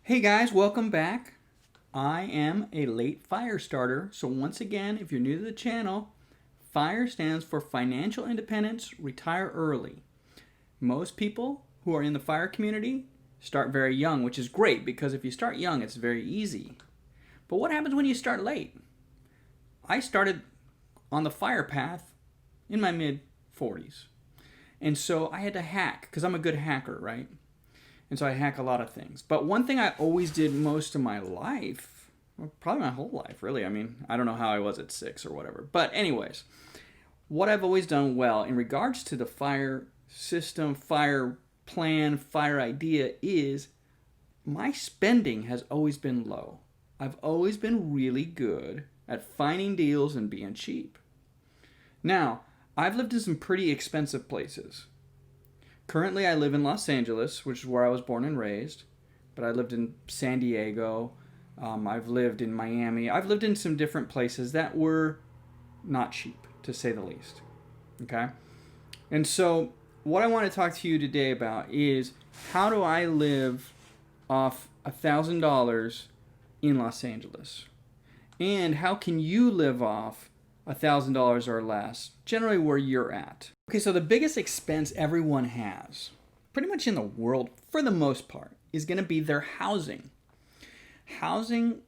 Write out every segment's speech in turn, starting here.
Hey guys, welcome back. I am a late fire starter. So once again, if you're new to the channel, FIRE stands for Financial Independence, Retire Early. Most people who are in the fire community start very young, which is great because if you start young, it's very easy. But what happens when you start late? I started on the fire path in my mid 40s. And so I had to hack because I'm a good hacker, right? And so I hack a lot of things. But one thing I always did most of my life, well, probably my whole life, really. I mean, I don't know how I was at 6 or whatever. But anyways, what I've always done well in regards to the fire system, fire plan, fire idea is my spending has always been low. I've always been really good at finding deals and being cheap. Now, I've lived in some pretty expensive places. Currently, I live in Los Angeles, which is where I was born and raised. But I lived in San Diego. I've lived in Miami. I've lived in some different places that were not cheap, to say the least. Okay? And so, what I want to talk to you today about is how do I live off $1,000 in Los Angeles? And how can you live off $1,000 or less, generally where you're at? Okay, so the biggest expense everyone has, pretty much in the world for the most part, is going to be their housing. Housing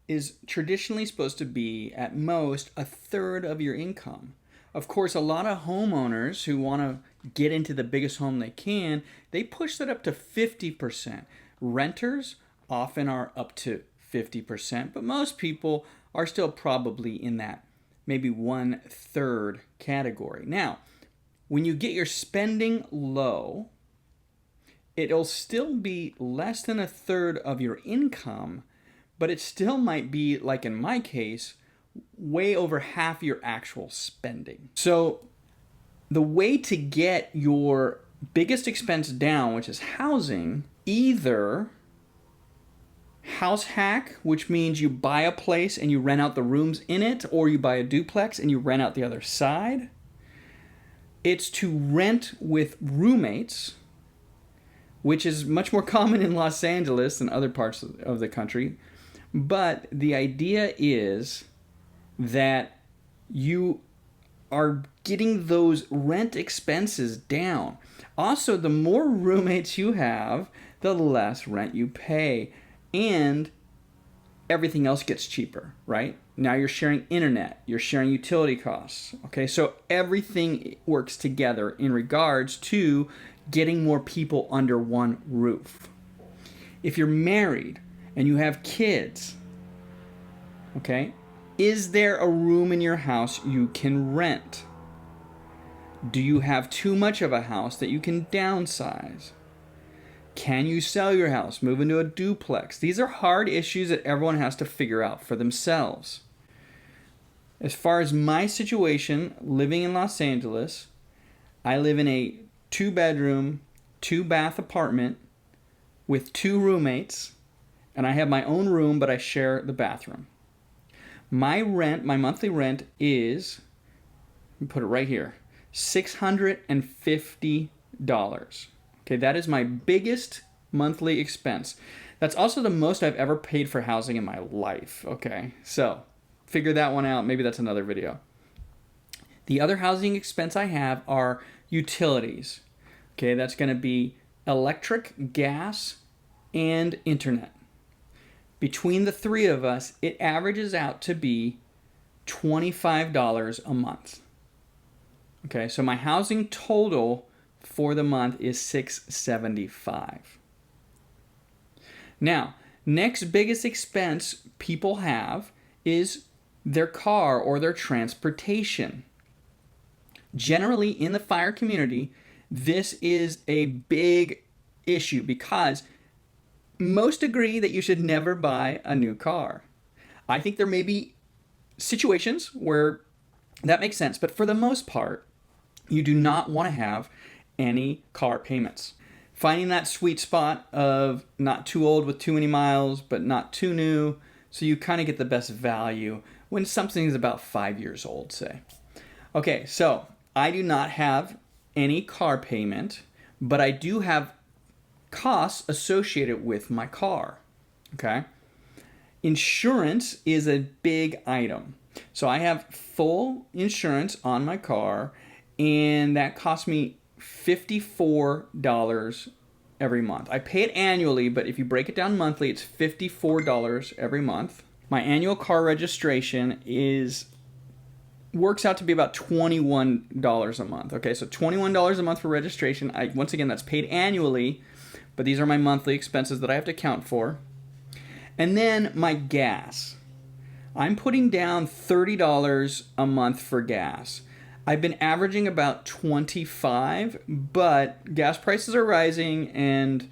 is traditionally supposed to be at most a third of your income. Of course, a lot of homeowners who want to get into the biggest home they can, they push that up to 50%. Renters often are up to 50%, but most people are still probably in that maybe 1/3 category. Now, when you get your spending low, it'll still be less than 1/3 of your income, but it still might be, like in my case, way over half your actual spending. So the way to get your biggest expense down, which is housing, either house hack, which means you buy a place and you rent out the rooms in it, or you buy a duplex and you rent out the other side. It's to rent with roommates, which is much more common in Los Angeles than other parts of the country. But the idea is that you are getting those rent expenses down. Also, the more roommates you have, the less rent you pay. And everything else gets cheaper, right? Now you're sharing internet, you're sharing utility costs. Okay, so everything works together in regards to getting more people under one roof. If you're married and you have kids, okay, is there a room in your house you can rent? Do you have too much of a house that you can downsize? Can you sell your house, move into a duplex? These are hard issues that everyone has to figure out for themselves. As far as my situation, living in Los Angeles, I live in a 2-bedroom, 2-bath apartment with 2 roommates, and I have my own room, but I share the bathroom. My monthly rent is, let me put it right here, $650. Okay, that is my biggest monthly expense. That's also the most I've ever paid for housing in my life. Okay, so figure that one out. Maybe that's another video. The other housing expense I have are utilities. Okay, that's going to be electric, gas, and internet. Between the 3 of us, it averages out to be $25 a month. Okay, so my housing total for the month is $675. Now, next biggest expense people have is their car or their transportation. Generally, in the fire community, this is a big issue because most agree that you should never buy a new car. I think there may be situations where that makes sense, but for the most part, you do not want to have any car payments. Finding that sweet spot of not too old with too many miles, but not too new, so you kind of get the best value when something is about 5 years old, say. Okay, so I do not have any car payment, but I do have costs associated with my car. Okay. Insurance is a big item. So I have full insurance on my car, and that costs me $54 every month. I pay it annually, but if you break it down monthly, it's $54 every month. My annual car registration works out to be about $21 a month. Okay, so $21 a month for registration. Once again, that's paid annually, but these are my monthly expenses that I have to account for. And then my gas. I'm putting down $30 a month for gas. I've been averaging about 25, but gas prices are rising, and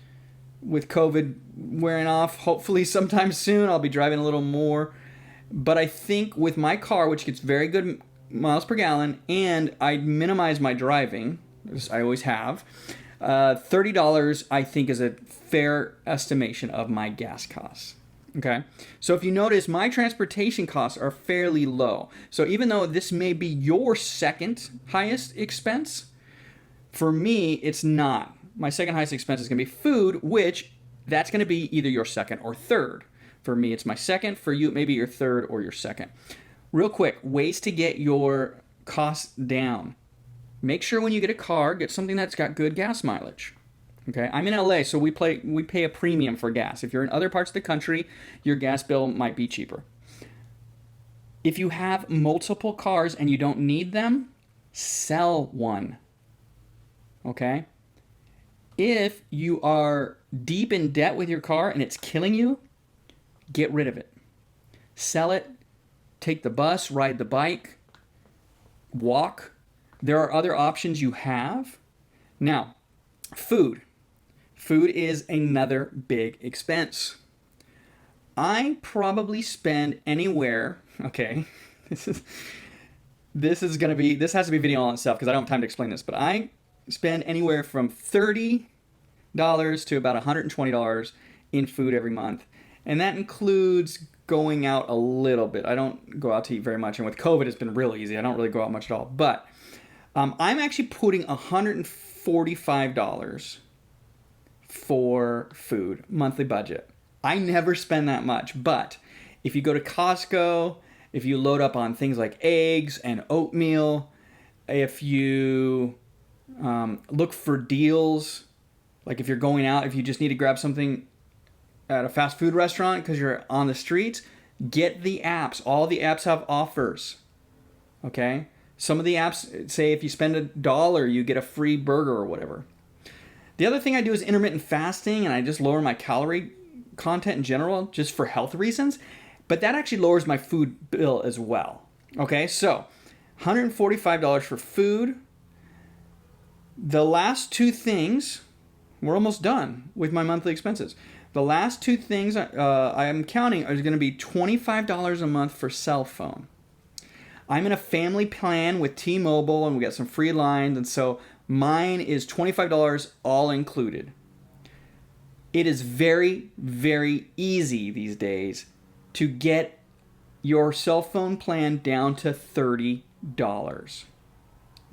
with COVID wearing off, hopefully sometime soon, I'll be driving a little more. But I think with my car, which gets very good miles per gallon, and I minimize my driving, as I always have, $30 I think is a fair estimation of my gas costs. Okay, so if you notice, my transportation costs are fairly low. So even though this may be your second highest expense, for me, it's not. My second highest expense is going to be food, which that's going to be either your second or third. For me, it's my second. For you, maybe your third or your second. Real quick, ways to get your costs down. Make sure when you get a car, get something that's got good gas mileage. Okay, I'm in LA, so we pay a premium for gas. If you're in other parts of the country, your gas bill might be cheaper. If you have multiple cars and you don't need them, sell one. Okay? If you are deep in debt with your car and it's killing you, get rid of it. Sell it, take the bus, ride the bike, walk. There are other options you have. Now, food. Food is another big expense. I probably spend anywhere, okay, this has to be a video on itself because I don't have time to explain this, but I spend anywhere from $30 to about $120 in food every month. And that includes going out a little bit. I don't go out to eat very much, and with COVID, it's been real easy. I don't really go out much at all. But I'm actually putting $145 for food, monthly budget. I never spend that much, but if you go to Costco, if you load up on things like eggs and oatmeal, if you look for deals, like if you're going out, if you just need to grab something at a fast food restaurant because you're on the streets, get the apps. All the apps have offers. Okay? Some of the apps say if you spend $1, you get a free burger or whatever. The other thing I do is intermittent fasting, and I just lower my calorie content in general just for health reasons, but that actually lowers my food bill as well. Okay, so $145 for food. The last two things, we're almost done with my monthly expenses. The last two things I am counting are going to be $25 a month for cell phone. I'm in a family plan with T-Mobile, and we got some free lines, and so mine is $25 all included. It is very, very easy these days to get your cell phone plan down to $30.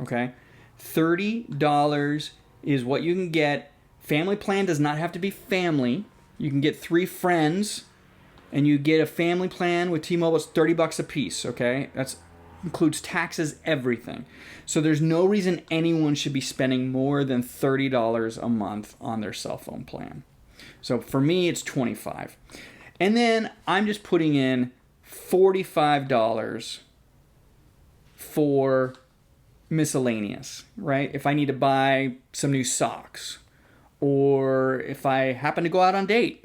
Okay? $30 is what you can get. Family plan does not have to be family. You can get 3 friends, and you get a family plan with T-Mobile. It's $30 a piece, okay? That includes taxes, everything. So there's no reason anyone should be spending more than $30 a month on their cell phone plan. So for me, it's $25. And then I'm just putting in $45 for miscellaneous, right? If I need to buy some new socks, or if I happen to go out on a date,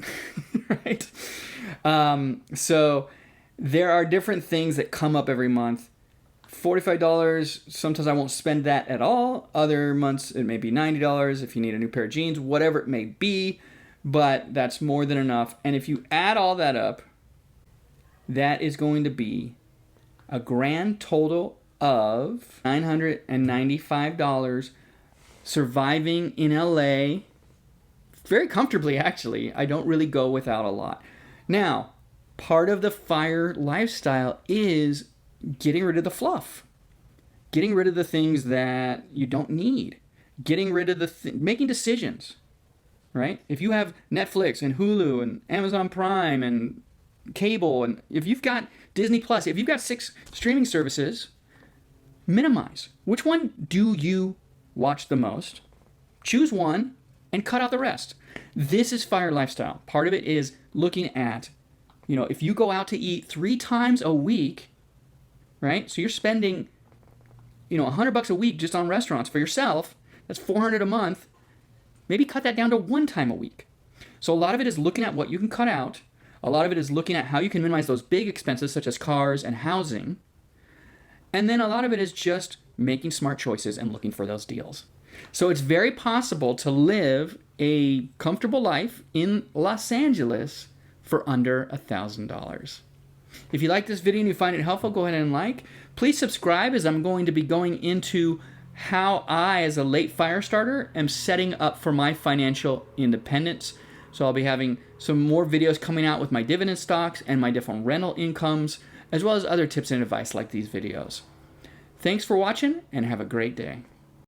right? So there are different things that come up every month. $45, sometimes I won't spend that at all. Other months it may be $90 if you need a new pair of jeans, whatever it may be, but that's more than enough. And if you add all that up, that is going to be a grand total of $995 surviving in LA very comfortably, actually. I don't really go without a lot. Now, part of the FIRE lifestyle is getting rid of the fluff, getting rid of the things that you don't need, getting rid of making decisions. right? If you have Netflix and Hulu and Amazon Prime and cable, and if you've got Disney Plus, if you've got 6 streaming services, minimize. Which one do you watch the most? Choose one and cut out the rest. This is FIRE lifestyle. Part of it is looking at, if you go out to eat 3 times a week, right? So you're spending, $100 a week just on restaurants for yourself. That's $400 a month. Maybe cut that down to 1 time a week. So a lot of it is looking at what you can cut out. A lot of it is looking at how you can minimize those big expenses such as cars and housing. And then a lot of it is just making smart choices and looking for those deals. So it's very possible to live a comfortable life in Los Angeles for under $1,000. If you like this video and you find it helpful, go ahead and like. Please subscribe, as I'm going to be going into how I, as a late fire starter, am setting up for my financial independence. So I'll be having some more videos coming out with my dividend stocks and my different rental incomes, as well as other tips and advice like these videos. Thanks for watching, and have a great day.